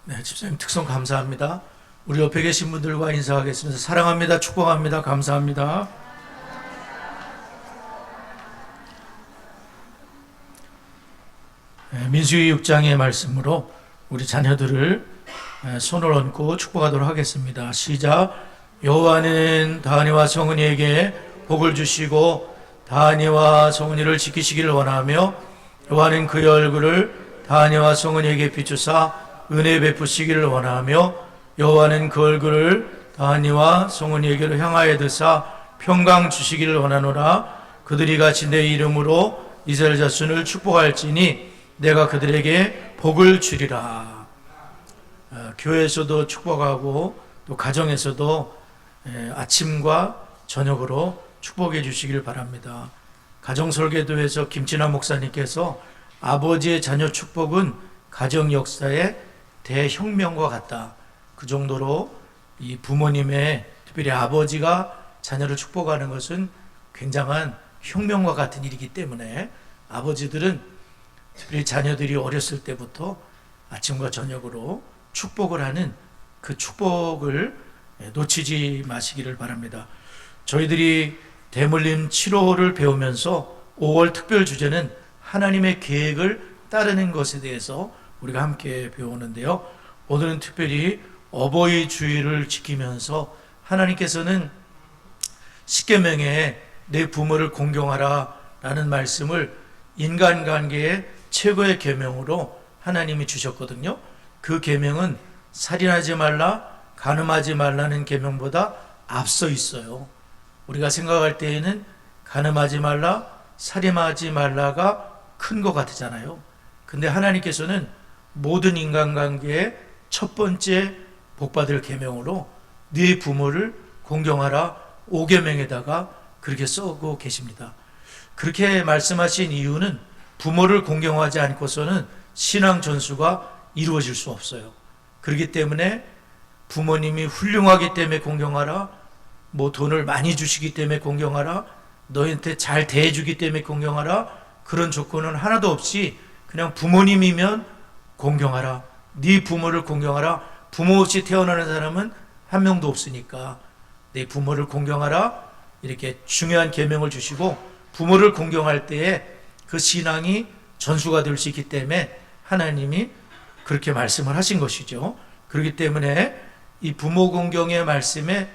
네, 집사님 특성 감사합니다. 우리 옆에 계신 분들과 인사하겠습니다. 사랑합니다. 축복합니다. 감사합니다. 네, 민수기 6장의 말씀으로 우리 자녀들을 손을 얹고 축복하도록 하겠습니다. 시작. 여호와는 다니와 성은이에게 복을 주시고 다니와 성은이를 지키시기를 원하며 여호와는 그의 얼굴을 다니와 성은이에게 비추사 은혜 베푸시기를 원하며 여호와는 그 얼굴을 다니와 성은이에게로 향하여 드사 평강 주시기를 원하노라. 그들이 같이 내 이름으로 이스라엘 자손을 축복할지니 내가 그들에게 복을 주리라. 교회에서도 축복하고 또 가정에서도 아침과 저녁으로 축복해 주시길 바랍니다. 가정설계도에서 김진아 목사님께서 아버지의 자녀 축복은 가정 역사의 대혁명과 같다. 그 정도로 이 부모님의 특별히 아버지가 자녀를 축복하는 것은 굉장한 혁명과 같은 일이기 때문에 아버지들은 특별히 자녀들이 어렸을 때부터 아침과 저녁으로 축복을 하는 그 축복을 놓치지 마시기를 바랍니다. 저희들이 대물림 7호를 배우면서 5월 특별 주제는 하나님의 계획을 따르는 것에 대해서 우리가 함께 배우는데요. 오늘은 특별히 어버이 주일을 지키면서 하나님께서는 십계명에 내 부모를 공경하라 라는 말씀을 인간관계의 최고의 계명으로 하나님이 주셨거든요. 그 계명은 살인하지 말라, 간음하지 말라는 계명보다 앞서 있어요. 우리가 생각할 때에는 간음하지 말라, 살인하지 말라가 큰 것 같잖아요. 근데 하나님께서는 모든 인간관계의 첫 번째 복받을 계명으로 네 부모를 공경하라 5계명에다가 그렇게 써고 계십니다. 그렇게 말씀하신 이유는 부모를 공경하지 않고서는 신앙 전수가 이루어질 수 없어요. 그렇기 때문에 부모님이 훌륭하기 때문에 공경하라, 뭐 돈을 많이 주시기 때문에 공경하라, 너희한테 잘 대해주기 때문에 공경하라, 그런 조건은 하나도 없이 그냥 부모님이면 공경하라, 네 부모를 공경하라. 부모 없이 태어나는 사람은 한 명도 없으니까 내 부모를 공경하라, 이렇게 중요한 계명을 주시고 부모를 공경할 때에 그 신앙이 전수가 될 수 있기 때문에 하나님이 그렇게 말씀을 하신 것이죠. 그렇기 때문에 이 부모 공경의 말씀에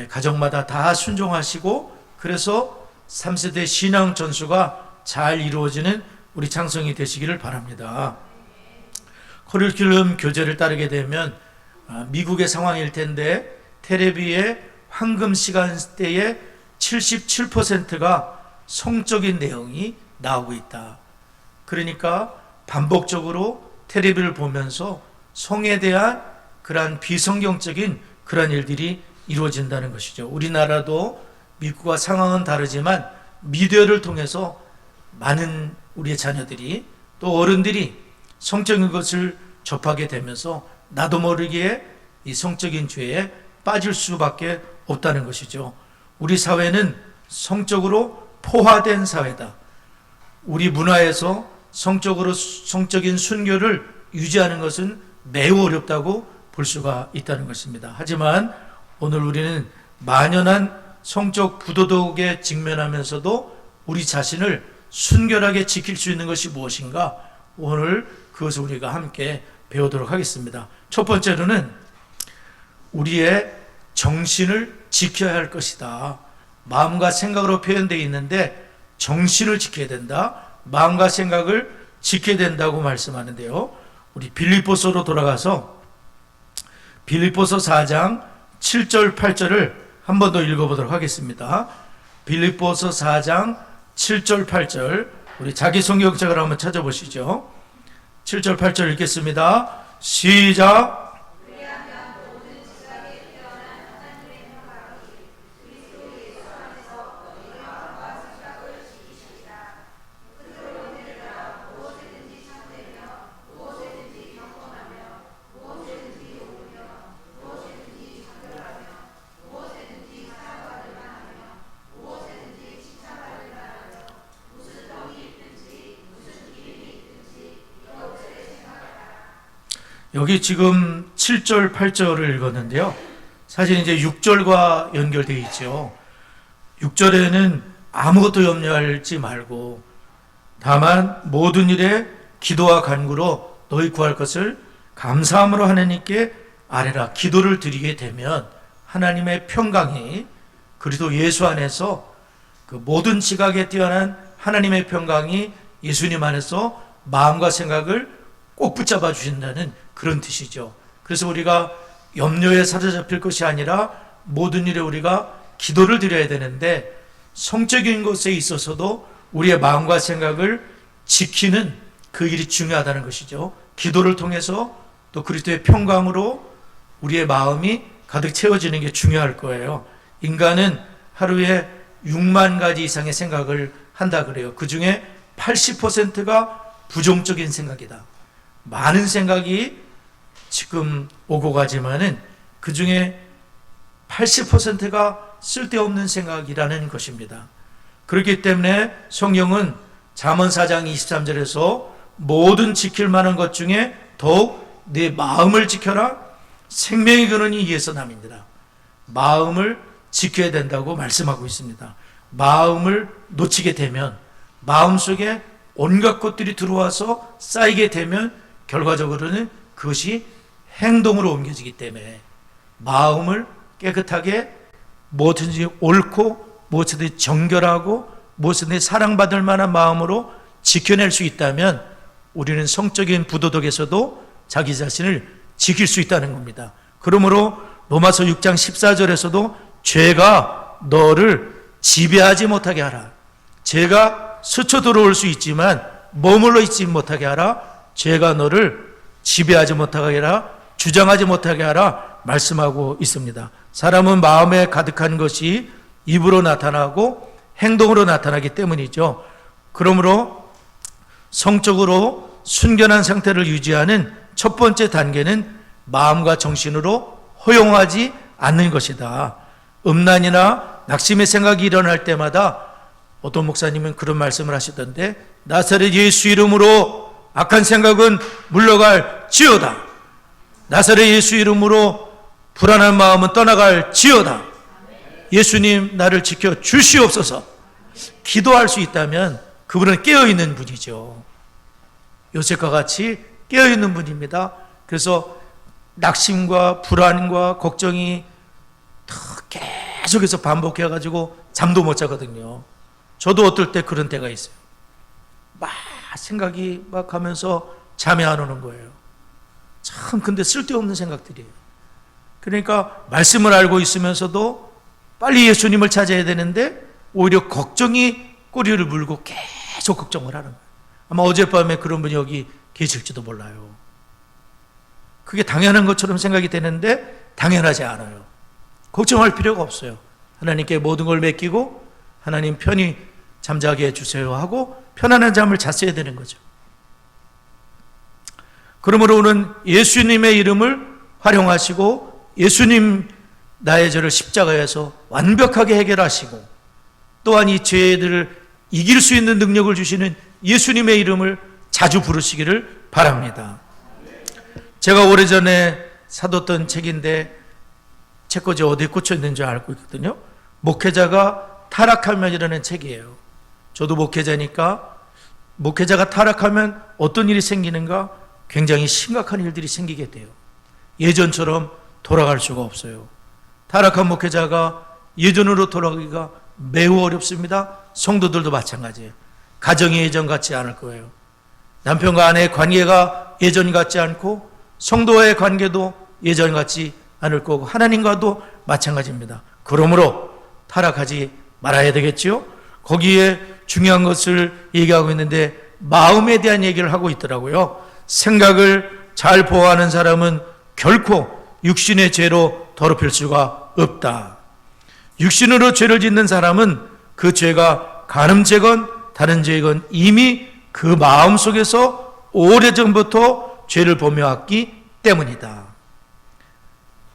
가정마다 다 순종하시고 그래서 3세대 신앙 전수가 잘 이루어지는 우리 창성이 되시기를 바랍니다. 커리큘럼 교재를 따르게 되면 미국의 상황일 텐데 텔레비의 황금 시간대에 77%가 성적인 내용이 나오고 있다. 그러니까 반복적으로 텔레비를 보면서 성에 대한 그러한 비성경적인 그런 일들이 이루어진다는 것이죠. 우리나라도 미국과 상황은 다르지만 미디어를 통해서 많은 우리의 자녀들이 또 어른들이 성적인 것을 접하게 되면서 나도 모르게 이 성적인 죄에 빠질 수밖에 없다는 것이죠. 우리 사회는 성적으로 포화된 사회다. 우리 문화에서 성적인 순교를 유지하는 것은 매우 어렵다고 볼 수가 있다는 것입니다. 하지만 오늘 우리는 만연한 성적 부도덕에 직면하면서도 우리 자신을 순결하게 지킬 수 있는 것이 무엇인가? 오늘 그것을 우리가 함께 배우도록 하겠습니다. 첫 번째로는 우리의 정신을 지켜야 할 것이다. 마음과 생각으로 표현되어 있는데 정신을 지켜야 된다. 마음과 생각을 지켜야 된다고 말씀하는데요. 우리 빌립보서로 돌아가서 빌립보서 4장 7절 8절을 한 번 더 읽어보도록 하겠습니다. 빌립보서 4장 7절 8절 우리 자기 성경책을 한번 찾아보시죠. 7절 8절 읽겠습니다. 시작. 여기 지금 7절, 8절을 읽었는데요. 사실 이제 6절과 연결되어 있죠. 6절에는 아무것도 염려하지 말고 다만 모든 일에 기도와 간구로 너희 구할 것을 감사함으로 하나님께 아뢰라. 기도를 드리게 되면 하나님의 평강이 그리스도 예수 안에서 그 모든 지각에 뛰어난 하나님의 평강이 예수님 안에서 마음과 생각을 꼭 붙잡아 주신다는 그런 뜻이죠. 그래서 우리가 염려에 사로잡힐 것이 아니라 모든 일에 우리가 기도를 드려야 되는데 성적인 것에 있어서도 우리의 마음과 생각을 지키는 그 일이 중요하다는 것이죠. 기도를 통해서 또 그리스도의 평강으로 우리의 마음이 가득 채워지는 게 중요할 거예요. 인간은 하루에 6만 가지 이상의 생각을 한다 그래요. 그 중에 80%가 부정적인 생각이다. 많은 생각이 지금 오고 가지만은 그 중에 80%가 쓸데없는 생각이라는 것입니다. 그렇기 때문에 성경은 잠언 4장 23절에서 모든 지킬 만한 것 중에 더욱 내 마음을 지켜라. 생명의 근원이 이에서 남이니라. 마음을 지켜야 된다고 말씀하고 있습니다. 마음을 놓치게 되면 마음속에 온갖 것들이 들어와서 쌓이게 되면 결과적으로는 그것이 행동으로 옮겨지기 때문에 마음을 깨끗하게 무엇든지 옳고 무엇이든지 정결하고 무엇이든지 사랑받을 만한 마음으로 지켜낼 수 있다면 우리는 성적인 부도덕에서도 자기 자신을 지킬 수 있다는 겁니다. 그러므로 로마서 6장 14절에서도 죄가 너를 지배하지 못하게 하라. 죄가 스쳐 들어올 수 있지만 머물러 있지 못하게 하라. 죄가 너를 지배하지 못하게 하라. 주장하지 못하게 하라 말씀하고 있습니다. 사람은 마음에 가득한 것이 입으로 나타나고 행동으로 나타나기 때문이죠. 그러므로 성적으로 순결한 상태를 유지하는 첫 번째 단계는 마음과 정신으로 허용하지 않는 것이다. 음란이나 낙심의 생각이 일어날 때마다 어떤 목사님은 그런 말씀을 하시던데 나사렛 예수 이름으로 악한 생각은 물러갈 지어다. 나사렛 예수 이름으로 불안한 마음은 떠나갈 지어다. 예수님 나를 지켜 주시옵소서. 기도할 수 있다면 그분은 깨어있는 분이죠. 요셉과 같이 깨어있는 분입니다. 그래서 낙심과 불안과 걱정이 계속해서 반복해가지고 잠도 못 자거든요. 저도 어떨 때 그런 때가 있어요. 막 생각이 막 하면서 잠이 안 오는 거예요. 참 근데 쓸데없는 생각들이에요. 그러니까 말씀을 알고 있으면서도 빨리 예수님을 찾아야 되는데 오히려 걱정이 꼬리를 물고 계속 걱정을 하는 거예요. 아마 어젯밤에 그런 분이 여기 계실지도 몰라요. 그게 당연한 것처럼 생각이 되는데 당연하지 않아요. 걱정할 필요가 없어요. 하나님께 모든 걸 맡기고 하나님 편히 잠자게 해주세요 하고 편안한 잠을 잤어야 되는 거죠. 그러므로 오늘 예수님의 이름을 활용하시고 예수님 나의 죄를 십자가에서 완벽하게 해결하시고 또한 이 죄들을 이길 수 있는 능력을 주시는 예수님의 이름을 자주 부르시기를 바랍니다. 제가 오래전에 사뒀던 책인데 책꽂이 어디에 꽂혀 있는지 알고 있거든요. 목회자가 타락하면이라는 책이에요. 저도 목회자니까 목회자가 타락하면 어떤 일이 생기는가 굉장히 심각한 일들이 생기게 돼요. 예전처럼 돌아갈 수가 없어요. 타락한 목회자가 예전으로 돌아가기가 매우 어렵습니다. 성도들도 마찬가지예요. 가정이 예전 같지 않을 거예요. 남편과 아내의 관계가 예전 같지 않고 성도와의 관계도 예전 같지 않을 거고 하나님과도 마찬가지입니다. 그러므로 타락하지 말아야 되겠죠. 거기에 중요한 것을 얘기하고 있는데 마음에 대한 얘기를 하고 있더라고요. 생각을 잘 보호하는 사람은 결코 육신의 죄로 더럽힐 수가 없다. 육신으로 죄를 짓는 사람은 그 죄가 간음죄건 다른 죄건 이미 그 마음속에서 오래전부터 죄를 범해 왔기 때문이다.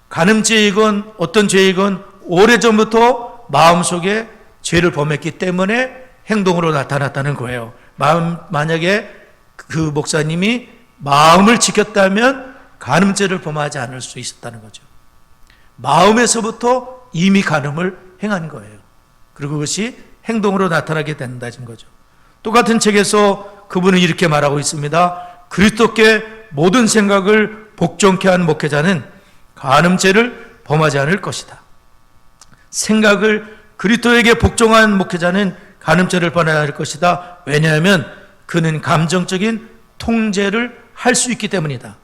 간음죄이건 어떤 죄이건 오래전부터 마음속에 죄를 범했기 때문에 행동으로 나타났다는 거예요. 만약에 그 목사님이 마음을 지켰다면 간음죄를 범하지 않을 수 있었다는 거죠. 마음에서부터 이미 간음을 행한 거예요. 그리고 그것이 행동으로 나타나게 된다는 거죠. 똑같은 책에서 그분은 이렇게 말하고 있습니다. 그리스도께 모든 생각을 복종케 한 목회자는 간음죄를 범하지 않을 것이다. 생각을 그리스도에게 복종한 목회자는 간음죄를 범하지 않을 것이다. 왜냐하면 그는 감정적인 통제를 할 수 있기 때문이다.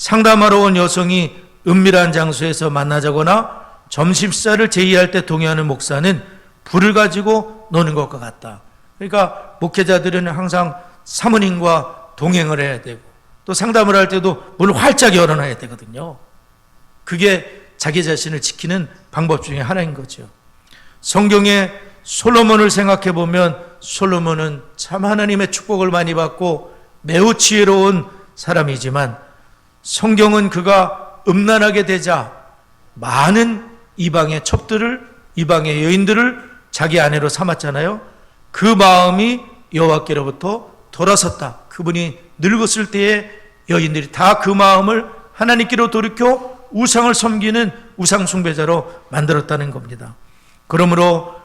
상담하러 온 여성이 은밀한 장소에서 만나자거나 점심식사를 제의할 때 동의하는 목사는 불을 가지고 노는 것과 같다. 그러니까 목회자들은 항상 사모님과 동행을 해야 되고 또 상담을 할 때도 문을 활짝 열어놔야 되거든요. 그게 자기 자신을 지키는 방법 중에 하나인 거죠. 성경에 솔로몬을 생각해 보면 솔로몬은 참 하나님의 축복을 많이 받고 매우 지혜로운 사람이지만 성경은 그가 음란하게 되자 많은 이방의 첩들을, 이방의 여인들을 자기 아내로 삼았잖아요. 그 마음이 여호와께로부터 돌아섰다. 그분이 늙었을 때에 여인들이 다 그 마음을 하나님께로 돌이켜 우상을 섬기는 우상 숭배자로 만들었다는 겁니다. 그러므로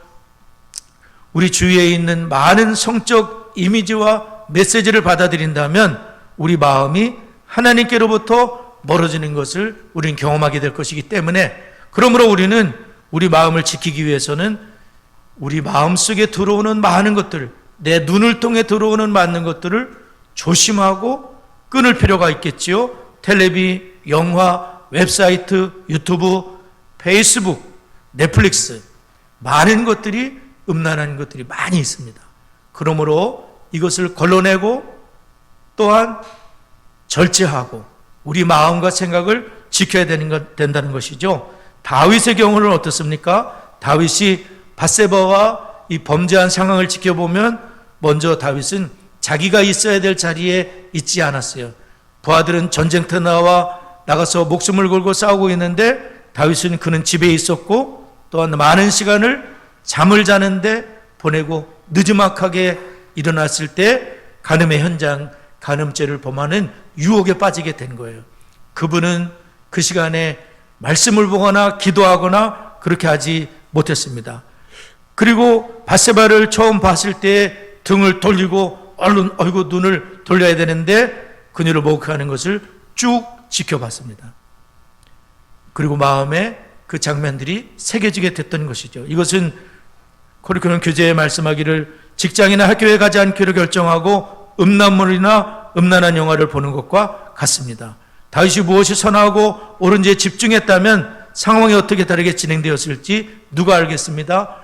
우리 주위에 있는 많은 성적 이미지와 메시지를 받아들인다면 우리 마음이 하나님께로부터 멀어지는 것을 우리는 경험하게 될 것이기 때문에, 그러므로 우리는 우리 마음을 지키기 위해서는 우리 마음속에 들어오는 많은 것들, 내 눈을 통해 들어오는 많은 것들을 조심하고 끊을 필요가 있겠지요. 텔레비, 영화, 웹사이트, 유튜브, 페이스북, 넷플릭스, 많은 것들이, 음란한 것들이 많이 있습니다. 그러므로 이것을 걸러내고 또한 절제하고 우리 마음과 생각을 지켜야 된다는 것이죠. 다윗의 경우는 어떻습니까? 다윗이 밧세바와 이 범죄한 상황을 지켜보면 먼저 다윗은 자기가 있어야 될 자리에 있지 않았어요. 부하들은 전쟁터 나가서 목숨을 걸고 싸우고 있는데 다윗은 그는 집에 있었고 또한 많은 시간을 잠을 자는데 보내고 느지막하게 일어났을 때 간음의 현장, 간음죄를 범하는 유혹에 빠지게 된 거예요. 그분은 그 시간에 말씀을 보거나 기도하거나 그렇게 하지 못했습니다. 그리고 밧세바를 처음 봤을 때 등을 돌리고 얼른 눈을 돌려야 되는데 그녀를 목욕하는 것을 쭉 지켜봤습니다. 그리고 마음에 그 장면들이 새겨지게 됐던 것이죠. 이것은 코리크론 교재에 말씀하기를 직장이나 학교에 가지 않기로 결정하고 음란물이나 음란한 영화를 보는 것과 같습니다. 다윗이 무엇이 선하고 옳은지에 집중했다면 상황이 어떻게 다르게 진행되었을지 누가 알겠습니다.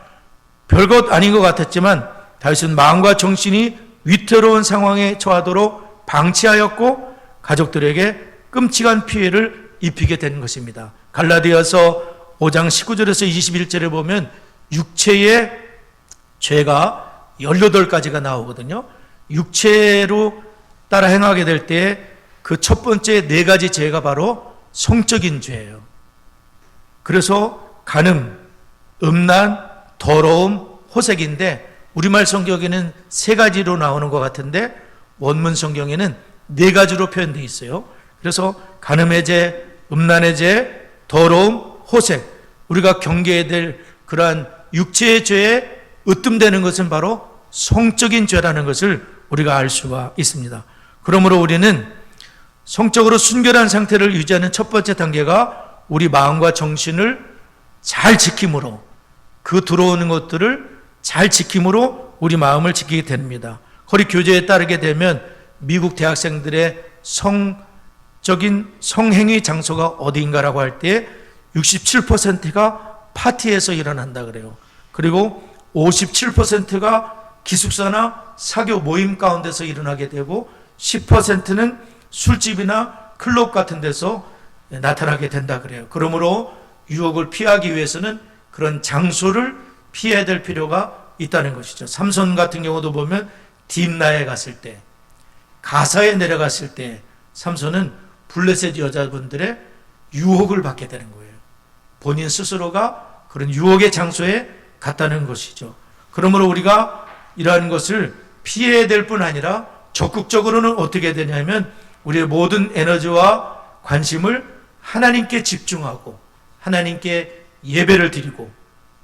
별것 아닌 것 같았지만 다윗은 마음과 정신이 위태로운 상황에 처하도록 방치하였고 가족들에게 끔찍한 피해를 입히게 된 것입니다. 갈라디아서 5장 19절에서 21절에 보면 육체의 죄가 18가지가 나오거든요. 육체로 따라 행하게 될 때 그 첫 번째 4가지 죄가 바로 성적인 죄예요. 그래서 간음, 음란, 더러움, 호색인데 우리말 성경에는 3가지로 나오는 것 같은데 원문 성경에는 4가지로 표현되어 있어요. 그래서 간음의 죄, 음란의 죄, 더러움, 호색, 우리가 경계해야 될 그러한 육체의 죄에 으뜸되는 것은 바로 성적인 죄라는 것을 우리가 알 수가 있습니다. 그러므로 우리는 성적으로 순결한 상태를 유지하는 첫 번째 단계가 우리 마음과 정신을 잘 지킴으로, 그 들어오는 것들을 잘 지킴으로 우리 마음을 지키게 됩니다. 거리 교재에 따르게 되면 미국 대학생들의 성적인 성행위 장소가 어디인가라고 할 때 67%가 파티에서 일어난다 그래요. 그리고 57%가 기숙사나 사교 모임 가운데서 일어나게 되고 10%는 술집이나 클럽 같은 데서 나타나게 된다 그래요. 그러므로 유혹을 피하기 위해서는 그런 장소를 피해야 될 필요가 있다는 것이죠. 삼손 같은 경우도 보면 딥나에 갔을 때, 가사에 내려갔을 때 삼손은 블레셋 여자분들의 유혹을 받게 되는 거예요. 본인 스스로가 그런 유혹의 장소에 갔다는 것이죠. 그러므로 우리가 이러한 것을 피해야 될 뿐 아니라 적극적으로는 어떻게 되냐면 우리의 모든 에너지와 관심을 하나님께 집중하고 하나님께 예배를 드리고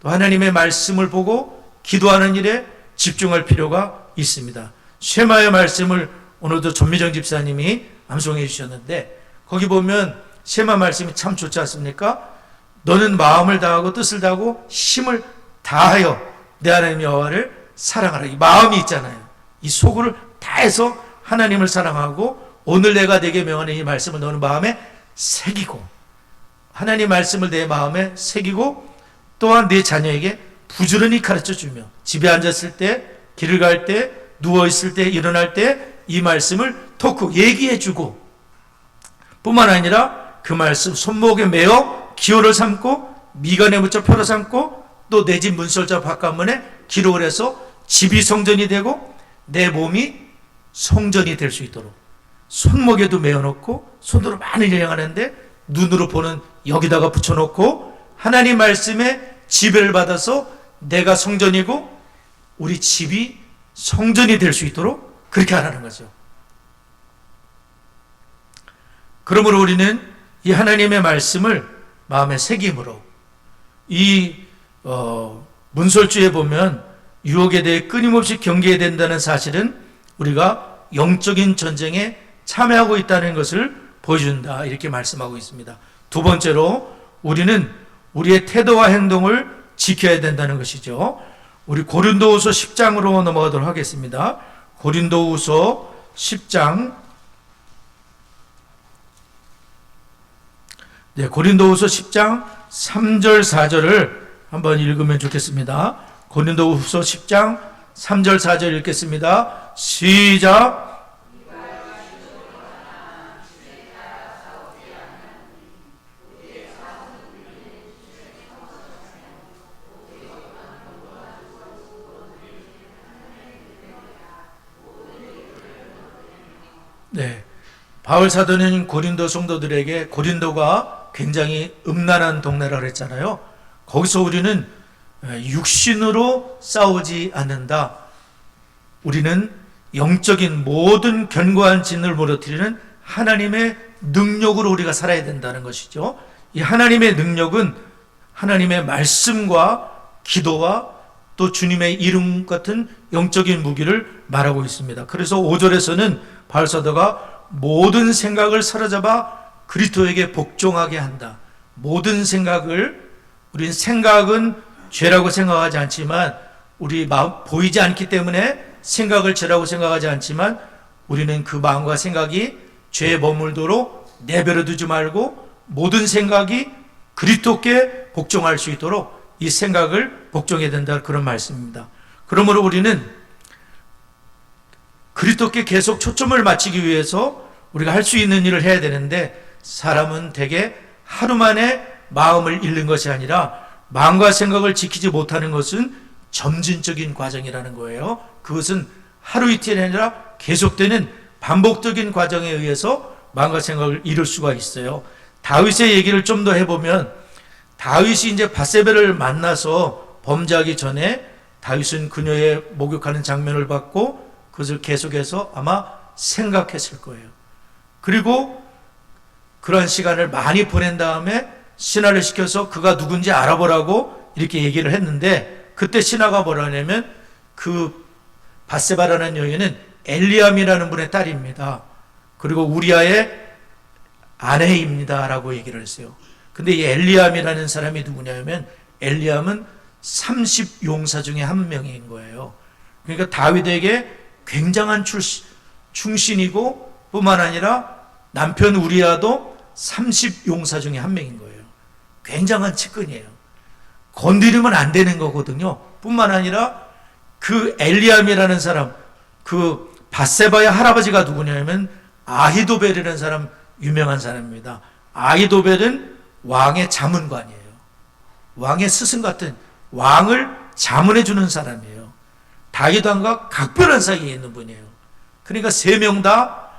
또 하나님의 말씀을 보고 기도하는 일에 집중할 필요가 있습니다. 쉐마의 말씀을 오늘도 전미정 집사님이 암송해 주셨는데 거기 보면 쉐마 말씀이 참 좋지 않습니까? 너는 마음을 다하고 뜻을 다하고 힘을 다하여 내 하나님 여호와를 사랑하라. 이 마음이 있잖아요. 이 속을 다해서 하나님을 사랑하고 오늘 내가 내게 명하는 이 말씀을 너는 마음에 새기고 하나님 말씀을 내 마음에 새기고 또한 내 자녀에게 부지런히 가르쳐주며 집에 앉았을 때 길을 갈 때 누워있을 때 일어날 때 이 말씀을 토크 얘기해주고 뿐만 아니라 그 말씀 손목에 메어 기호를 삼고 미간에 묻혀 표를 삼고 또 내 집 문설자 바깥문에 기록을 해서 집이 성전이 되고 내 몸이 성전이 될 수 있도록 손목에도 메어놓고 손으로 많이 여행하는데 눈으로 보는 여기다가 붙여놓고 하나님 말씀에 지배를 받아서 내가 성전이고 우리 집이 성전이 될 수 있도록 그렇게 하라는 거죠. 그러므로 우리는 이 하나님의 말씀을 마음에 새김으로 이 문설주에 보면 유혹에 대해 끊임없이 경계해야 된다는 사실은 우리가 영적인 전쟁에 참여하고 있다는 것을 보여준다 이렇게 말씀하고 있습니다. 두 번째로 우리는 우리의 태도와 행동을 지켜야 된다는 것이죠. 우리 고린도후서 10장으로 넘어가도록 하겠습니다. 고린도후서 10장 고린도후서 10장 3절 4절을 한번 읽으면 좋겠습니다. 고린도후서 10장 3절 4절 읽겠습니다. 시작. 네, 바울 사도는 고린도 성도들에게 고린도가 굉장히 음란한 동네라 그랬잖아요. 거기서 우리는 육신으로 싸우지 않는다. 우리는 영적인 모든 견고한 진을 무너뜨리는 하나님의 능력으로 우리가 살아야 된다는 것이죠. 이 하나님의 능력은 하나님의 말씀과 기도와 또 주님의 이름 같은 영적인 무기를 말하고 있습니다. 그래서 5절에서는 바울 사도가 모든 생각을 사로잡아 그리스도에게 복종하게 한다. 모든 생각을 우린 생각은 죄라고 생각하지 않지만 우리 마음 보이지 않기 때문에 생각을 죄라고 생각하지 않지만 우리는 그 마음과 생각이 죄에 머물도록 내버려 두지 말고 모든 생각이 그리스도께 복종할 수 있도록 이 생각을 복종해야 된다 그런 말씀입니다. 그러므로 우리는 그리스도께 계속 초점을 맞추기 위해서 우리가 할 수 있는 일을 해야 되는데 사람은 대개 하루 만에 마음을 잃는 것이 아니라 마음과 생각을 지키지 못하는 것은 점진적인 과정이라는 거예요. 그것은 하루 이틀이 아니라 계속되는 반복적인 과정에 의해서 마음과 생각을 잃을 수가 있어요. 다윗의 얘기를 좀 더 해보면 다윗이 이제 밧세바를 만나서 범죄하기 전에 다윗은 그녀의 목욕하는 장면을 봤고 그것을 계속해서 아마 생각했을 거예요. 그리고 그런 시간을 많이 보낸 다음에 신하를 시켜서 그가 누군지 알아보라고 이렇게 얘기를 했는데 그때 신하가 뭐라 하냐면 그 밧세바라는 여인은 엘리암이라는 분의 딸입니다. 그리고 우리아의 아내입니다 라고 얘기를 했어요. 근데 이 엘리암이라는 사람이 누구냐면 엘리암은 30용사 중에 한 명인 거예요. 그러니까 다윗에게 굉장한 충신이고 뿐만 아니라 남편 우리아도 30용사 중에 한 명인 거예요. 굉장한 측근이에요. 건드리면 안 되는 거거든요. 뿐만 아니라 그 엘리암이라는 사람, 그 밧세바의 할아버지가 누구냐면 아히도벨이라는 사람, 유명한 사람입니다. 아히도벨은 왕의 자문관이에요. 왕의 스승 같은 왕을 자문해 주는 사람이에요. 다윗 왕과 각별한 사이에 있는 분이에요. 그러니까 세 명 다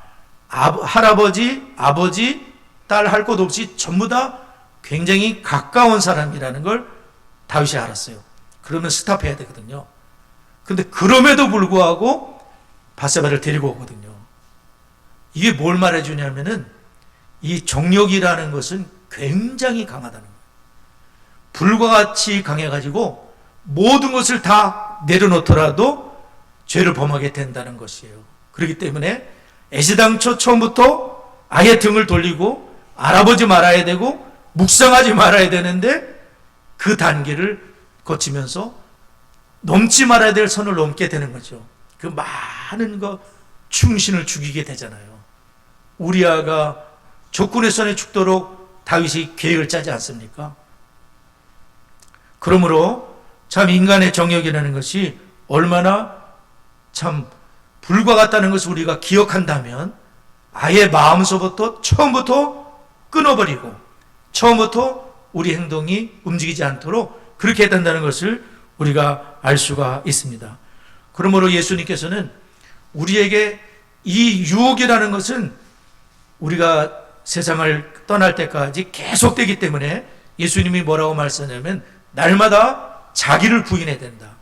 할아버지, 아버지, 딸 할 것 없이 전부 다 굉장히 가까운 사람이라는 걸 다윗이 알았어요. 그러면 스탑해야 되거든요. 근데 그럼에도 불구하고 밧세바를 데리고 오거든요. 이게 뭘 말해주냐면은 이 정욕이라는 것은 굉장히 강하다는 거예요. 불과 같이 강해가지고 모든 것을 다 내려놓더라도 죄를 범하게 된다는 것이에요. 그렇기 때문에 애시당초 처음부터 아예 등을 돌리고 알아보지 말아야 되고 묵상하지 말아야 되는데 그 단계를 거치면서 넘지 말아야 될 선을 넘게 되는 거죠. 그 많은 충신을 죽이게 되잖아요. 우리아가 적군의 손에 죽도록 다윗이 계획을 짜지 않습니까? 그러므로 참 인간의 정욕이라는 것이 얼마나 참 불과 같다는 것을 우리가 기억한다면 아예 마음서부터 처음부터 끊어버리고 처음부터 우리 행동이 움직이지 않도록 그렇게 해야 된다는 것을 우리가 알 수가 있습니다. 그러므로 예수님께서는 우리에게 이 유혹이라는 것은 우리가 세상을 떠날 때까지 계속되기 때문에 예수님이 뭐라고 말씀하냐면 날마다 자기를 부인해야 된다.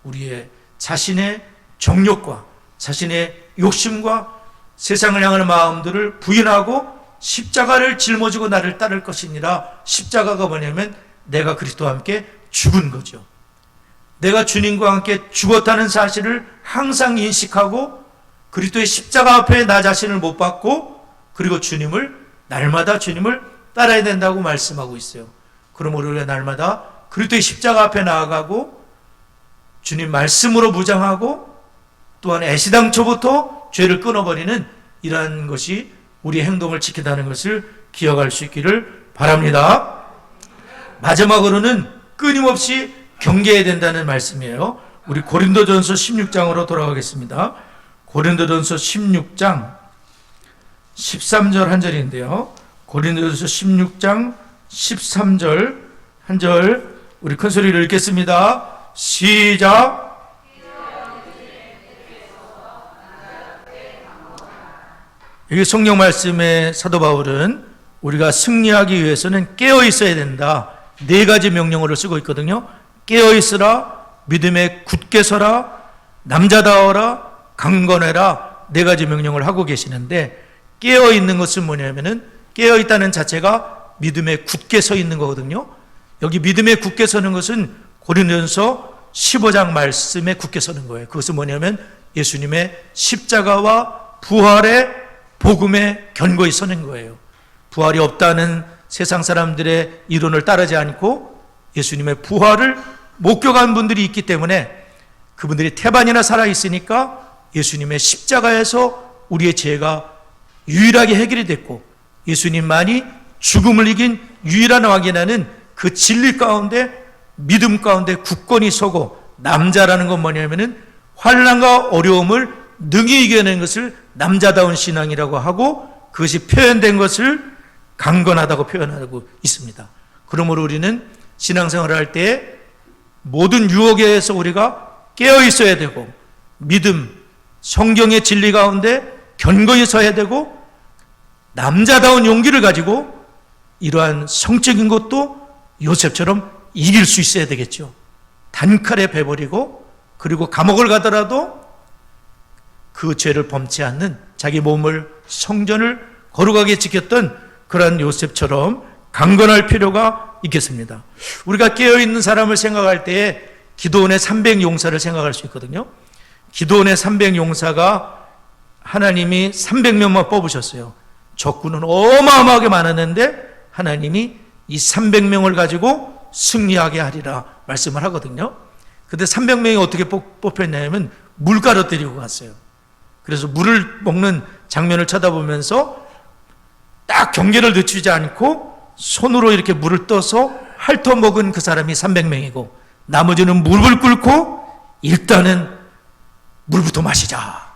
우리의 자신의 정욕과 자신의 욕심과 세상을 향하는 마음들을 부인하고 십자가를 짊어지고 나를 따를 것이니라. 십자가가 뭐냐면 내가 그리스도와 함께 죽은 거죠. 내가 주님과 함께 죽었다는 사실을 항상 인식하고 그리스도의 십자가 앞에 나 자신을 못 받고 그리고 날마다 주님을 따라야 된다고 말씀하고 있어요. 그러므로 우리가 날마다 그리스도의 십자가 앞에 나아가고 주님 말씀으로 무장하고 또한 애시당초부터 죄를 끊어버리는 이러한 것이 우리의 행동을 지킨다는 것을 기억할 수 있기를 바랍니다. 마지막으로는 끊임없이 경계해야 된다는 말씀이에요. 우리 고린도전서 16장으로 돌아가겠습니다. 고린도전서 16장 13절 한 절인데요. 고린도전서 16장 13절 한 절 우리 큰 소리로 읽겠습니다. 시작. 여기 성경 말씀의 사도 바울은 우리가 승리하기 위해서는 깨어 있어야 된다. 네 가지 명령어를 쓰고 있거든요. 깨어 있으라, 믿음에 굳게 서라, 남자다워라, 강건해라. 네 가지 명령을 하고 계시는데 깨어 있는 것은 뭐냐면은 깨어 있다는 자체가 믿음에 굳게 서 있는 거거든요. 여기 믿음에 굳게 서는 것은 고린도전서 15장 말씀에 굳게 서는 거예요. 그것은 뭐냐면 예수님의 십자가와 부활의 복음에 견고히 서는 거예요. 부활이 없다는 세상 사람들의 이론을 따르지 않고 예수님의 부활을 목격한 분들이 있기 때문에 그분들이 태반이나 살아있으니까 예수님의 십자가에서 우리의 죄가 유일하게 해결이 됐고 예수님만이 죽음을 이긴 유일한 왕이라는 그 진리 가운데 믿음 가운데 굳건히 서고 남자라는 건 뭐냐면은 환난과 어려움을 능히 이겨내는 것을 남자다운 신앙이라고 하고 그것이 표현된 것을 강건하다고 표현하고 있습니다. 그러므로 우리는 신앙생활을 할 때 모든 유혹에서 우리가 깨어 있어야 되고 믿음, 성경의 진리 가운데 견고히 서야 되고 남자다운 용기를 가지고 이러한 성적인 것도 요셉처럼 이길 수 있어야 되겠죠. 단칼에 베버리고 그리고 감옥을 가더라도 그 죄를 범치 않는 자기 몸을 성전을 거룩하게 지켰던 그런 요셉처럼 강건할 필요가 있겠습니다. 우리가 깨어있는 사람을 생각할 때에 기드온의 300용사를 생각할 수 있거든요. 기드온의 300용사가 하나님이 300명만 뽑으셨어요. 적군은 어마어마하게 많았는데 하나님이 이 300명을 가지고 승리하게 하리라 말씀을 하거든요. 근데 300명이 어떻게 뽑혔냐면 물가로 데리고 갔어요. 그래서 물을 먹는 장면을 쳐다보면서 딱 경계를 늦추지 않고 손으로 이렇게 물을 떠서 핥어 먹은 그 사람이 300명이고 나머지는 물을 끓고 일단은 물부터 마시자.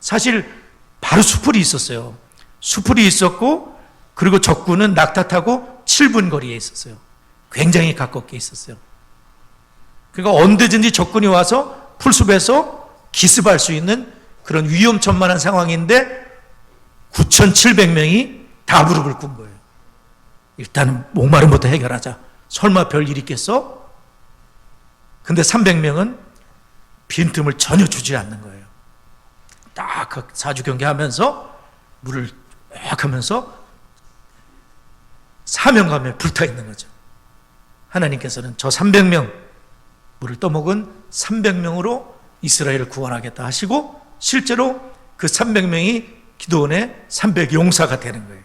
사실 바로 수풀이 있었어요. 수풀이 있었고 그리고 적군은 낙타 타고 7분 거리에 있었어요. 굉장히 가깝게 있었어요. 그러니까 언제든지 적군이 와서 풀숲에서 기습할 수 있는 그런 위험천만한 상황인데 9,700명이 다 무릎을 꿇은 거예요. 일단은 목마름부터 해결하자. 설마 별 일 있겠어? 근데 300명은 빈틈을 전혀 주지 않는 거예요. 딱 사주 경계하면서 물을 쫙 하면서 사명감에 불타 있는 거죠. 하나님께서는 저 300명, 물을 떠먹은 300명으로 이스라엘을 구원하겠다 하시고 실제로 그 300명이 기드온의 300용사가 되는 거예요.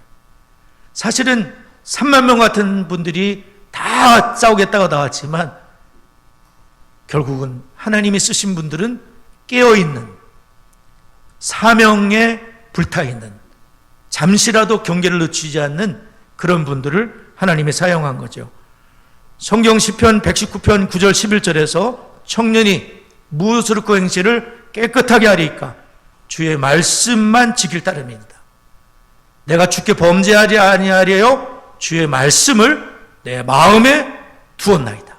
사실은 3만 명 같은 분들이 다 싸우겠다고 나왔지만 결국은 하나님이 쓰신 분들은 깨어있는, 사명에 불타있는, 잠시라도 경계를 늦추지 않는 그런 분들을 하나님이 사용한 거죠. 성경 시편 119편 9절 11절에서 청년이 무엇으로 그 행실을 깨끗하게 하리까? 주의 말씀만 지킬 따름입니다. 내가 주께 범죄하지 아니하리요 주의 말씀을 내 마음에 두었나이다.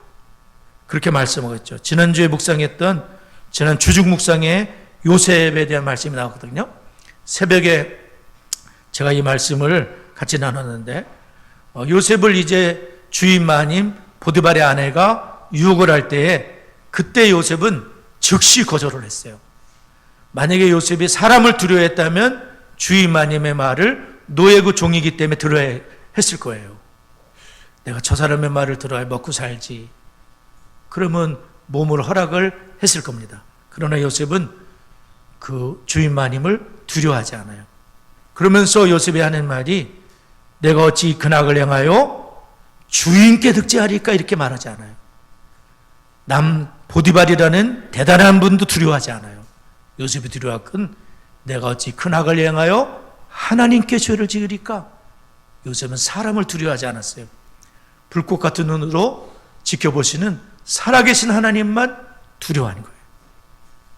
그렇게 말씀하겠죠. 지난주에 묵상했던 지난 주중 묵상에 요셉에 대한 말씀이 나왔거든요. 새벽에 제가 이 말씀을 같이 나눴는데 요셉을 이제 주인 마님 보디발의 아내가 유혹을 할 때에 그때 요셉은 즉시 거절을 했어요. 만약에 요셉이 사람을 두려워했다면 주인 마님의 말을 노예고 종이기 때문에 들어야 했을 거예요. 내가 저 사람의 말을 들어야 먹고 살지. 그러면 몸을 허락을 했을 겁니다. 그러나 요셉은 그 주인 마님을 두려워하지 않아요. 그러면서 요셉이 하는 말이 내가 어찌 근악을 행하여 주인께 득제하리까 이렇게 말하지 않아요. 남 보디발이라는 대단한 분도 두려워하지 않아요. 요셉이 두려워한 건 내가 어찌 큰 악을 행하여 하나님께 죄를 지으리까? 요셉은 사람을 두려워하지 않았어요. 불꽃 같은 눈으로 지켜보시는 살아계신 하나님만 두려워하는 거예요.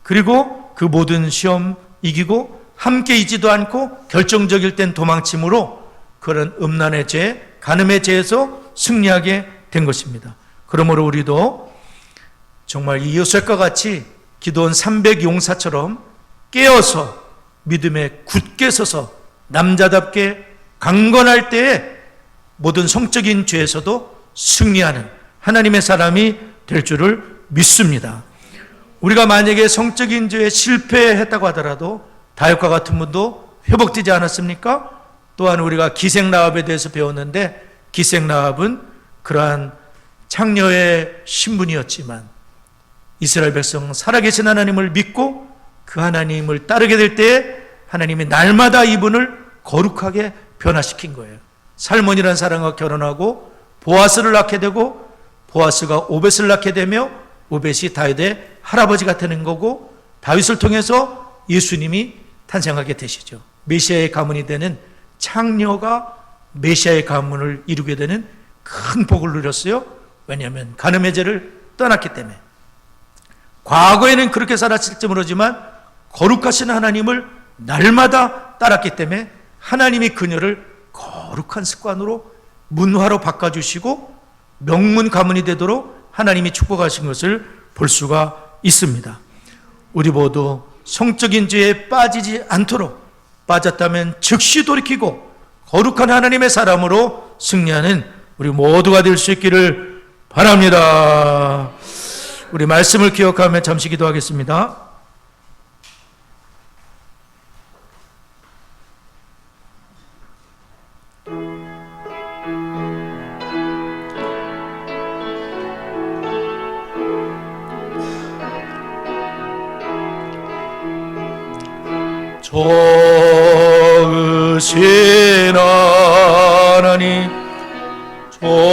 그리고 그 모든 시험 이기고 함께 있지도 않고 결정적일 땐 도망침으로 그런 음란의 죄, 간음의 죄에서 승리하게 된 것입니다. 그러므로 우리도 정말 이 요셉과 같이 기드온 300용사처럼 깨어서 믿음에 굳게 서서 남자답게 강건할 때에 모든 성적인 죄에서도 승리하는 하나님의 사람이 될 줄을 믿습니다. 우리가 만약에 성적인 죄에 실패했다고 하더라도 다윗과 같은 분도 회복되지 않았습니까? 또한 우리가 기생라합에 대해서 배웠는데 기생라합은 그러한 창녀의 신분이었지만 이스라엘 백성 살아계신 하나님을 믿고 그 하나님을 따르게 될 때에 하나님이 날마다 이분을 거룩하게 변화시킨 거예요. 살몬이라는 사람과 결혼하고 보아스를 낳게 되고 보아스가 오벳을 낳게 되며 오벳이 다윗의 할아버지가 되는 거고 다윗을 통해서 예수님이 탄생하게 되시죠. 메시아의 가문이 되는 창녀가 메시아의 가문을 이루게 되는 큰 복을 누렸어요. 왜냐하면 간음의 죄를 떠났기 때문에. 과거에는 그렇게 살았을지 모르지만 거룩하신 하나님을 날마다 따랐기 때문에 하나님이 그녀를 거룩한 습관으로 문화로 바꿔주시고 명문 가문이 되도록 하나님이 축복하신 것을 볼 수가 있습니다. 우리 모두 성적인 죄에 빠지지 않도록 빠졌다면 즉시 돌이키고 거룩한 하나님의 사람으로 승리하는 우리 모두가 될 수 있기를 바랍니다. 우리 말씀을 기억하며 잠시 기도하겠습니다. 좋으신 하나님, 좋으신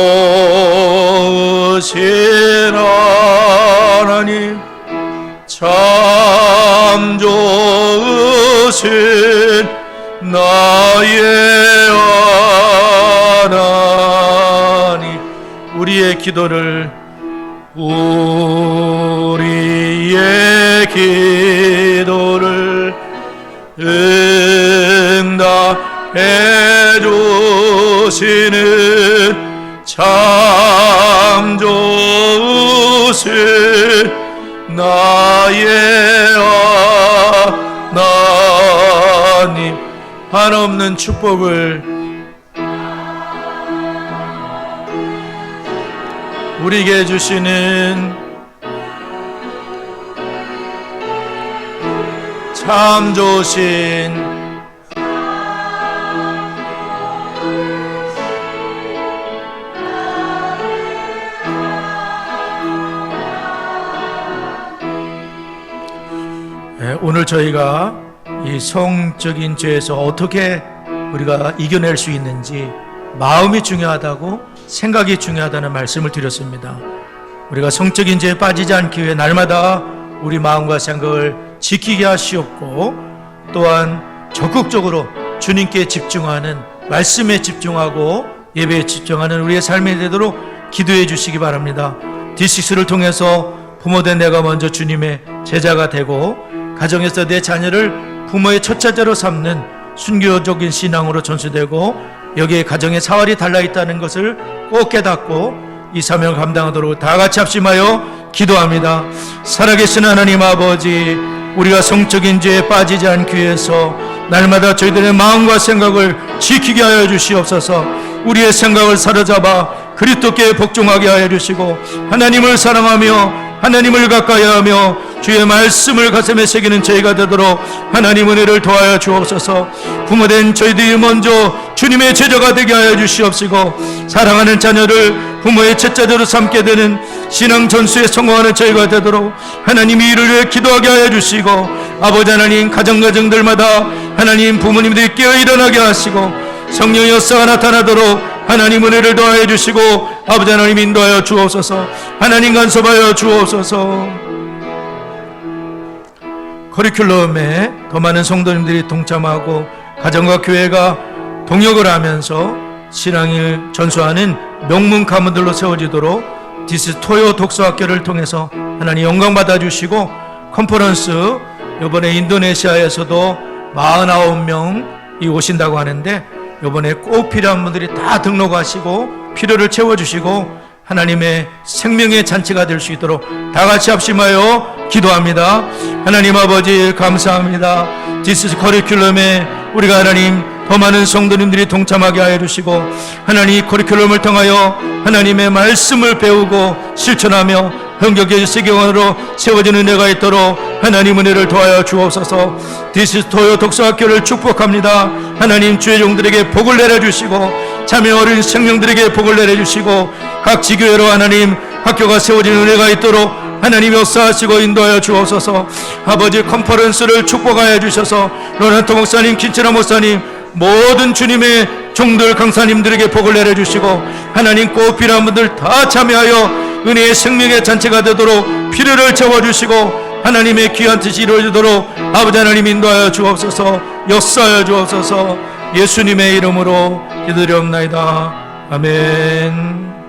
하나님, 참 좋으신 나의 하나님, 우리의 기도를 응답해 주시는 참 좋으신 나의 하나님, 한없는 축복을 우리에게 주시는 참 좋으신 오늘 저희가 이 성적인 죄에서 어떻게 우리가 이겨낼 수 있는지 마음이 중요하다고, 생각이 중요하다는 말씀을 드렸습니다. 우리가 성적인 죄에 빠지지 않기 위해 날마다 우리 마음과 생각을 지키게 하시옵고, 또한 적극적으로 주님께 집중하는, 말씀에 집중하고 예배에 집중하는 우리의 삶이 되도록 기도해 주시기 바랍니다. D6를 통해서 부모된 내가 먼저 주님의 제자가 되고, 가정에서 내 자녀를 부모의 첫 제자로 삼는 순교적인 신앙으로 전수되고, 여기에 가정의 사활이 달라있다는 것을 꼭 깨닫고 이 사명을 감당하도록 다 같이 합심하여 기도합니다. 살아계신 하나님 아버지, 우리가 성적인 죄에 빠지지 않기 위해서 날마다 저희들의 마음과 생각을 지키게 하여 주시옵소서. 우리의 생각을 사로잡아 그리스도께 복종하게 하여 주시고, 하나님을 사랑하며 하나님을 가까이 하며 주의 말씀을 가슴에 새기는 저희가 되도록 하나님 은혜를 도하여 주옵소서. 부모된 저희들이 먼저 주님의 제자가 되게 하여 주시옵시고, 사랑하는 자녀를 부모의 제자로 삼게 되는 신앙 전수에 성공하는 저희가 되도록 하나님이 이를 위해 기도하게 하여 주시고, 아버지 하나님, 가정들마다 하나님 부모님들이 깨어 일어나게 하시고 성령의 역사가 나타나도록 하나님 은혜를 더하여 주시고, 아버지 하나님 인도하여 주옵소서. 하나님 간섭하여 주옵소서. 커리큘럼에 더 많은 성도님들이 동참하고 가정과 교회가 동역을 하면서 신앙을 전수하는 명문 가문들로 세워지도록 디스 토요 독서학교를 통해서 하나님 영광 받아주시고, 컨퍼런스 이번에 인도네시아에서도 49명이 오신다고 하는데, 이번에 꼭 필요한 분들이 다 등록하시고 필요를 채워주시고 하나님의 생명의 잔치가 될 수 있도록 다 같이 합심하여 기도합니다. 하나님 아버지 감사합니다. 디스 커리큘럼에 우리가 하나님 더 많은 성도님들이 동참하게 하여 주시고, 하나님 커리큘럼을 통하여 하나님의 말씀을 배우고 실천하며 성경의 세계관으로 세워지는 내가 있도록 하나님 은혜를 도하여 주옵소서. 디스토요 독서학교를 축복합니다. 하나님 주의 종들에게 복을 내려주시고, 참여 어린 생명들에게 복을 내려주시고, 각 지교회로 하나님 학교가 세워지는 은혜가 있도록 하나님 역사하시고 인도하여 주옵소서. 아버지 컨퍼런스를 축복하여 주셔서 로나토 목사님, 김철아 목사님, 모든 주님의 종들 강사님들에게 복을 내려주시고, 하나님 꼭 필요한 분들 다 참여하여 은혜의 생명의 잔치가 되도록 필요를 채워주시고 하나님의 귀한 뜻이 이루어지도록 아버지 하나님 인도하여 주옵소서. 역사하여 주옵소서. 예수님의 이름으로 기도드리옵나이다. 아멘.